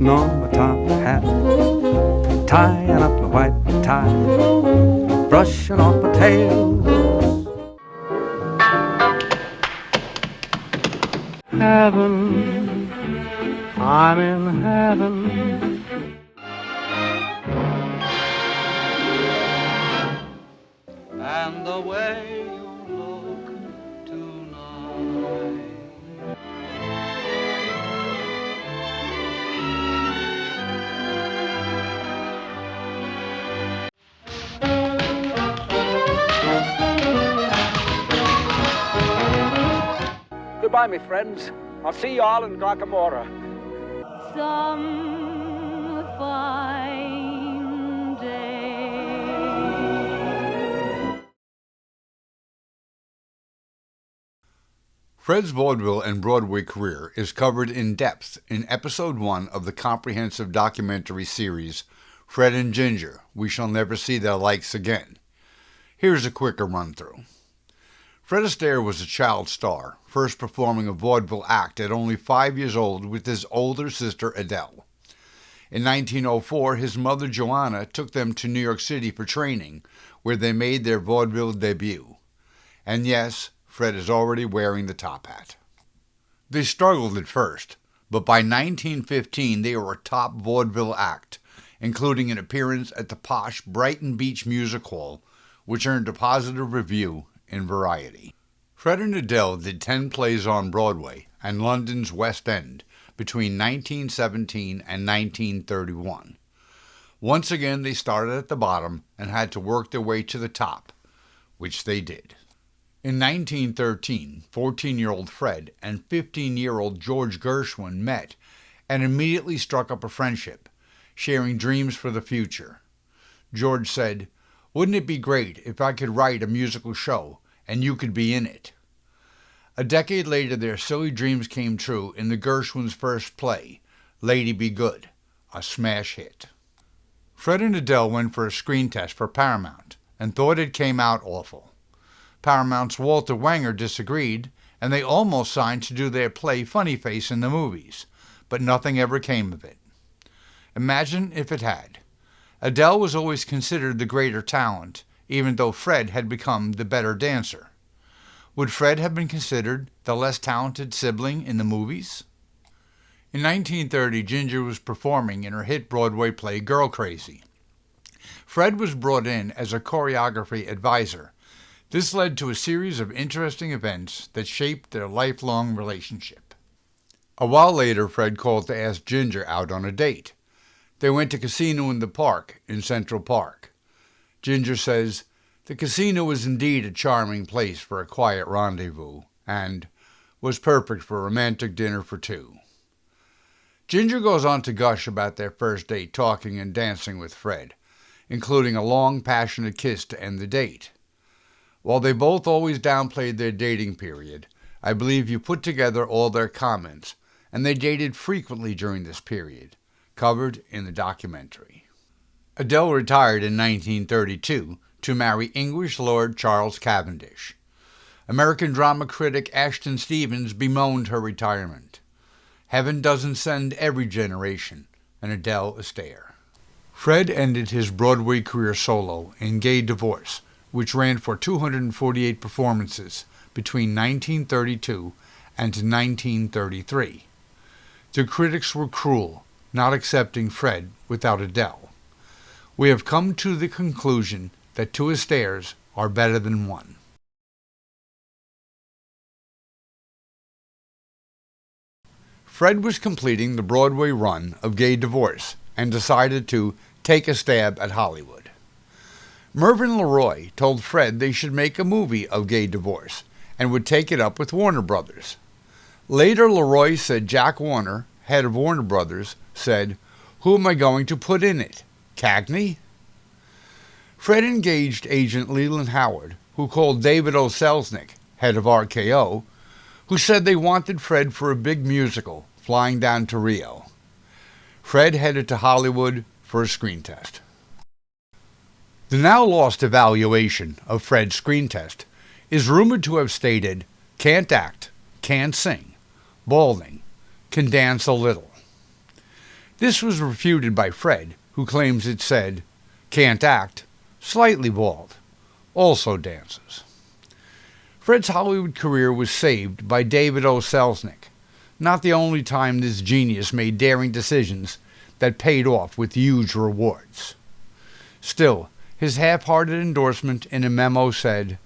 putting on my top hat, tying up my white tie, brushing off my tail. Heaven, I'm in heaven. And the way you look tonight. Goodbye, my friends. I'll see you all in Guacamora. Some fine day. Fred's vaudeville and Broadway career is covered in depth in Episode 1 of the comprehensive documentary series, Fred and Ginger, We Shall Never See Their Likes Again. Here's a quicker run-through. Fred Astaire was a child star, first performing a vaudeville act at only 5 years old with his older sister Adele. In 1904, his mother Joanna took them to New York City for training, where they made their vaudeville debut. And yes, Fred is already wearing the top hat. They struggled at first, but by 1915 they were a top vaudeville act, including an appearance at the posh Brighton Beach Music Hall, which earned a positive review in Variety. Fred and Adele did 10 plays on Broadway and London's West End between 1917 and 1931. Once again, they started at the bottom and had to work their way to the top, which they did. In 1913, 14-year-old Fred and 15-year-old George Gershwin met and immediately struck up a friendship, sharing dreams for the future. George said, "Wouldn't it be great if I could write a musical show and you could be in it?" A decade later, their silly dreams came true in the Gershwins' first play, Lady Be Good, a smash hit. Fred and Adele went for a screen test for Paramount and thought it came out awful. Paramount's Walter Wenger disagreed, and they almost signed to do their play Funny Face in the movies, but nothing ever came of it. Imagine if it had. Adele was always considered the greater talent, even though Fred had become the better dancer. Would Fred have been considered the less talented sibling in the movies? In 1930, Ginger was performing in her hit Broadway play Girl Crazy. Fred was brought in as a choreography advisor. This led to a series of interesting events that shaped their lifelong relationship. A while later, Fred called to ask Ginger out on a date. They went to Casino in the Park in Central Park. Ginger says, "The casino was indeed a charming place for a quiet rendezvous, and was perfect for a romantic dinner for two." Ginger goes on to gush about their first date talking and dancing with Fred, including a long, passionate kiss to end the date. While they both always downplayed their dating period, I believe you put together all their comments, and they dated frequently during this period, covered in the documentary. Adele retired in 1932 to marry English Lord Charles Cavendish. American drama critic Ashton Stevens bemoaned her retirement. Heaven doesn't send every generation an Adele Astaire. Fred ended his Broadway career solo in Gay Divorce, which ran for 248 performances between 1932 and 1933. The critics were cruel, not accepting Fred without Adele. We have come to the conclusion that two Astaires are better than one. Fred was completing the Broadway run of Gay Divorce and decided to take a stab at Hollywood. Mervyn LeRoy told Fred they should make a movie of Gay Divorce and would take it up with Warner Brothers. Later, LeRoy said Jack Warner, head of Warner Brothers, said, "Who am I going to put in it? Cagney?" Fred engaged agent Leland Howard, who called David O. Selznick, head of RKO, who said they wanted Fred for a big musical, Flying Down to Rio. Fred headed to Hollywood for a screen test. The now lost evaluation of Fred's screen test is rumored to have stated, "Can't act, can't sing, balding, can dance a little." This was refuted by Fred, who claims it said, "Can't act, slightly bald, also dances." Fred's Hollywood career was saved by David O. Selznick, not the only time this genius made daring decisions that paid off with huge rewards. Still, his half-hearted endorsement in a memo said,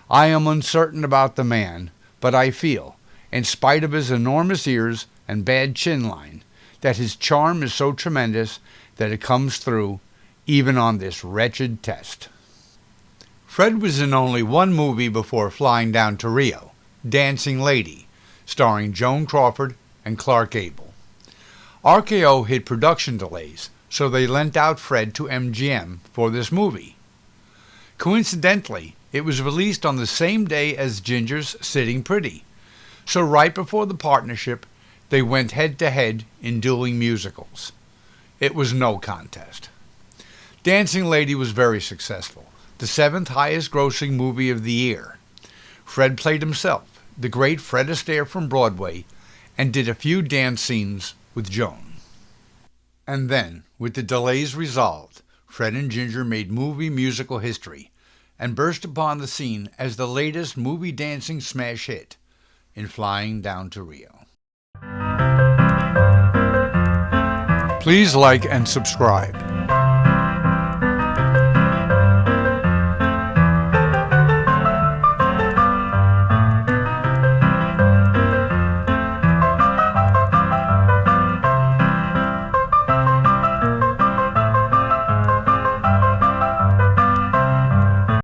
"I am uncertain about the man, but I feel, in spite of his enormous ears and bad chin line, that his charm is so tremendous that it comes through, even on this wretched test." Fred was in only one movie before flying down to Rio, Dancing Lady, starring Joan Crawford and Clark Gable. RKO hit production delays, so they lent out Fred to MGM for this movie. Coincidentally, it was released on the same day as Ginger's Sitting Pretty, so right before the partnership, they went head-to-head in dueling musicals. It was no contest. Dancing Lady was very successful, the 7th highest-grossing movie of the year. Fred played himself, the great Fred Astaire from Broadway, and did a few dance scenes with Joan. And then, with the delays resolved, Fred and Ginger made movie musical history and burst upon the scene as the latest movie dancing smash hit in Flying Down to Rio. Please like and subscribe.